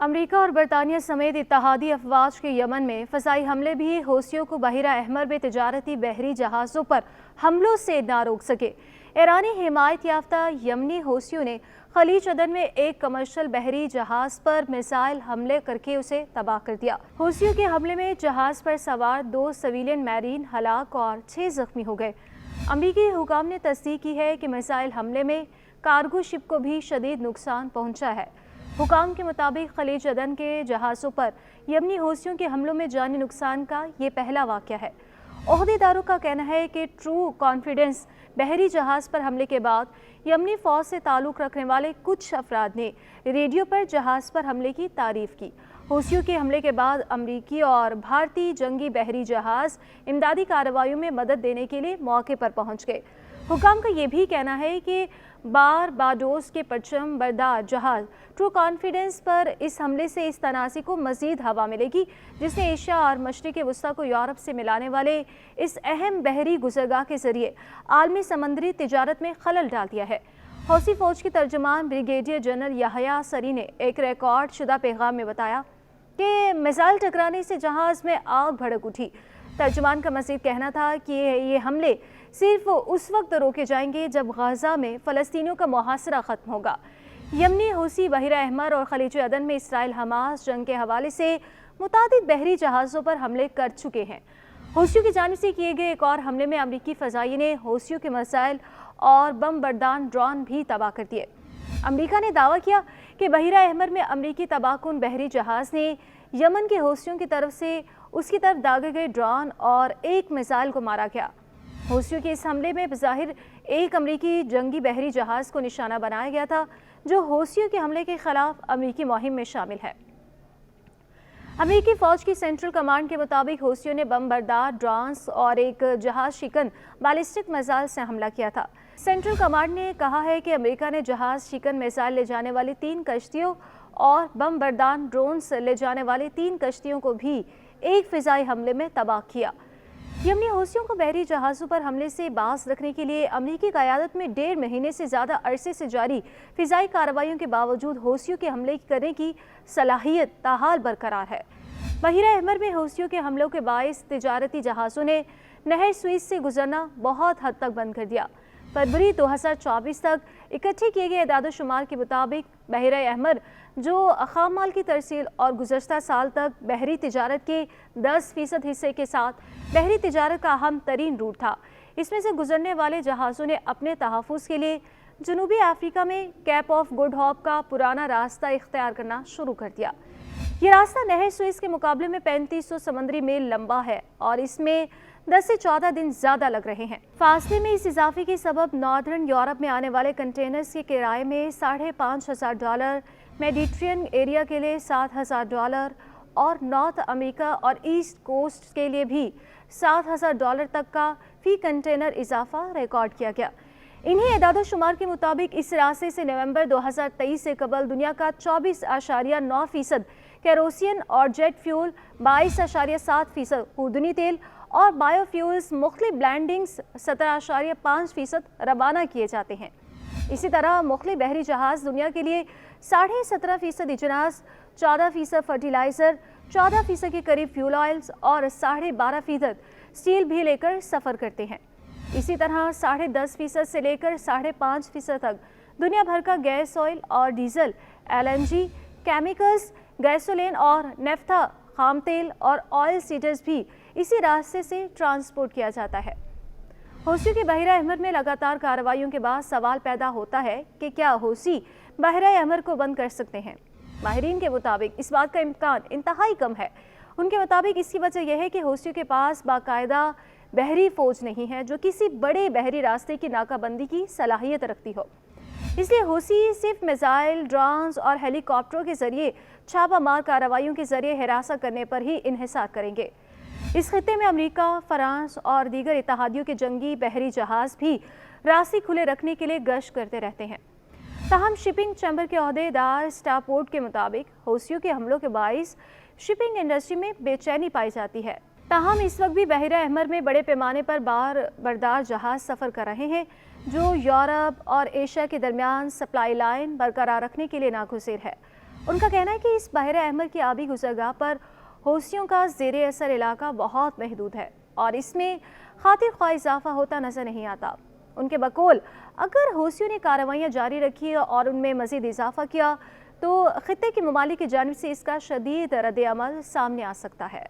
America और बरतानिया समेत इत्तेहादी अफवाज के यमन में फ़ज़ाई हमले भी हौसियों को बहिरा अहमर में तिजारती बहरी जहाज़ों पर हमलों से ना रोक सके। ईरानी हिमायत याफ्ता यमनी हौसियों ने खलीज अदन में एक कमर्शियल बहरी जहाज़ पर मिसाइल हमले करके उसे तबाह कर दिया। हौसियों के हमले में जहाज़ पर सवार 2 सिविलियन मैरीन हलाक और 6 जख्मी हो गए। अमरीकी हुकाम ने तस्दीक की है कि मिसाइल हमले में कार्गो शिप को भी शदीद नुकसान पहुंचा है। हुकाम के मुताबिक खलीज अदन के जहाज़ों पर यमनी हौसियों के हमलों में जानी नुकसान का ये पहला वाक़या है। ओहदेदारों का कहना है कि ट्रू कॉन्फिडेंस बहरी जहाज़ पर हमले के बाद यमनी फ़ौज से ताल्लुक़ रखने वाले कुछ अफराद ने रेडियो पर जहाज़ पर हमले की तारीफ़ की। हौसियों के हमले के बाद अमरीकी और भारतीय जंगी बहरी जहाज़ इमदादी कार्रवाइयों में मदद देने के लिए मौके पर पहुँच गए। हुकाम का ये भी कहना है कि बारबाडोस के परचम बरदार जहाज़ ट्रू कॉन्फिडेंस पर इस हमले से इस तनाज़ी को मज़ीद हवा मिलेगी जिसने एशिया और मशरिक़ वस्ता को यूरोप से मिलाने वाले इस अहम बहरी गुज़रगाह के ज़रिए आलमी समंदरी तिजारत में खलल डाल दिया है। हौसी फ़ौज के तर्जुमान ब्रिगेडियर जनरल याहया सरी ने एक रिकॉर्ड शुदा पैगाम में बताया कि मिसाइल टकराने से जहाज़ में आग भड़क उठी। तर्जुमान का मज़ीद कहना था कि ये हमले सिर्फ उस वक्त रोके जाएंगे जब गजा में फ़लस्तीनियों का मुहासरा ख़त्म होगा। यमनी हौसी बहिरा अहमर और खलीज अदन में इसराइल हमास जंग के हवाले से मुतादिद बहरी जहाज़ों पर हमले कर चुके हैं। हौसियों की जानिब से किए गए एक और हमले में अमरीकी फ़ज़ाई ने हौसियों के मिसाइल और बम बरदार ड्रोन भी तबाह कर दिए। अमरीका ने दावा किया कि बहिरा अहमर में अमरीकी तबाहकुन बहरी जहाज़ ने यमन के हौसियों की तरफ से उसकी तरफ दागे गए ड्रोन और एक मिसाइल को मारा गया। हौसियों के इस हमले में बज़ाहिर एक अमरीकी जंगी बहरी जहाज़ को निशाना बनाया गया था जो हौसियों के हमले के खिलाफ अमरीकी मुहिम में शामिल है। अमरीकी फ़ौज की सेंट्रल कमांड के मुताबिक हौसियों ने बम बरदार ड्रोन्स और एक जहाज़ शिकन बैलिस्टिक मिसाइल से हमला किया था। सेंट्रल कमांड ने कहा है कि अमेरिका ने जहाज़ शिकन मिसाइल ले जाने वाली 3 कश्तियों और बम बरदार ड्रोन्स ले जाने वाली 3 कश्तियों को भी एक फ़िज़ाई हमले में तबाह किया। यमनी हौसियों को बहरी जहाज़ों पर हमले से बाज रखने के लिए अमरीकी क़यादत में 1.5 महीने से ज़्यादा अरसे से जारी फ़िज़ाई कार्रवाइयों के बावजूद हौसियों के हमले करने की सलाहियत ताहाल बरकरार है। बहिरा अहमर में हौसियों के हमलों के बाइस तिजारती जहाज़ों ने नहर स्वीज़ से गुजरना बहुत हद तक बंद कर दिया। फरवरी 2024 तक इकट्ठे किए गए इदाद शुमार के मुताबिक बहिरा अहमर जो खाम माल की तरसील और गुज़श्ता साल तक बहरी तिजारत के 10% हिस्से के साथ बहरी तिजारत का अहम तरीन रूट था। इसमें से गुजरने वाले जहाज़ों ने अपने तहफ़्फ़ुज़ के लिए जनूबी अफ्रीका में कैप ऑफ गुड होप का पुराना रास्ता इख्तियार करना शुरू कर दिया। ये रास्ता नहर स्वीज़ के मुकाबले में 3500 समुद्री मील लंबा है और इसमें 10 से 14 दिन ज़्यादा लग रहे हैं। फासले में इस इजाफे के सबब नॉर्दर्न यूरोप में आने वाले कंटेनर्स के किराए में $5,500, मेडिट्रेनियन एरिया के लिए $7,000 और नॉर्थ अमेरिका और ईस्ट कोस्ट के लिए भी $7,000 तक का फ़ी कंटेनर इजाफा रिकॉर्ड किया गया। इन्हीं एदाद शुमार के मुताबिक इस रास्ते से नवंबर 2023 से कबल दुनिया का 24.9% केरोसिन और जेट फ्यूल, 22.7% ऊर्दनी तेल और बायोफ्यूल्स मुख्तलिफ ब्लैंडिंग्स 17.5% रवाना किए जाते हैं। इसी तरह मुख्तलिफ बहरी जहाज़ दुनिया के लिए 17.5% इजनास, 14% फर्टिलाइज़र, 14% के करीब फ्यूल ऑयल्स और 12.5% स्टील भी लेकर सफ़र करते हैं। इसी तरह 10.5% से लेकर 5.5% तक दुनिया भर का गैस ऑयल और डीजल, LNG, केमिकल्स, गैसोलीन और नेफ्था, खाम तेल और ऑयल सीडर्स भी इसी रास्ते से ट्रांसपोर्ट किया जाता है। हौसियों के बहिरा अहमर में लगातार कार्रवाइयों के बाद सवाल पैदा होता है कि क्या हौसी बहिरा अहमर को बंद कर सकते हैं। माहिरीन के मुताबिक इस बात का इम्कान इंतहाई कम है। उनके मुताबिक इसकी वजह यह है कि हौसियों के पास बाकायदा बहरी फ़ौज नहीं है जो किसी बड़े बहरी रास्ते की नाकाबंदी की सलाहियत रखती हो। इसलिए हौसी सिर्फ मिसाइल, ड्रोन्स और हेलीकॉप्टरों के ज़रिए छापामार कार्रवाइयों के ज़रिए हिरासत करने पर ही इन्हिसार करेंगे। इस खित्ते में अमेरिका, फ्रांस और दीगर इत्तेहादियों के जंगी बहरी जहाज़ भी रास्ते खुले रखने के लिए गश्त करते रहते हैं। ताहम शिपिंग चैम्बर के अहदेदार स्टारपोर्ट के मुताबिक हौसियों के हमलों के बाइस शिपिंग इंडस्ट्री में बेचैनी पाई जाती है। ताहम इस वक्त भी बहिरा अहमर में बड़े पैमाने पर बरदार जहाज़ सफ़र कर रहे हैं जो यूरोप और एशिया के दरमियान सप्लाई लाइन बरकरार रखने के लिए नागुज़ीर है। ان کا کہنا ہے کہ اس بحیرہ احمر کی آبی گزرگاہ پر حوثیوں کا زیر اثر علاقہ بہت محدود ہے اور اس میں خاطر خواہ اضافہ ہوتا نظر نہیں آتا۔ ان کے بقول اگر حوثیوں نے کارروائیاں جاری رکھی اور ان میں مزید اضافہ کیا تو خطے کے ممالک کی جانب سے اس کا شدید رد عمل سامنے آ سکتا ہے۔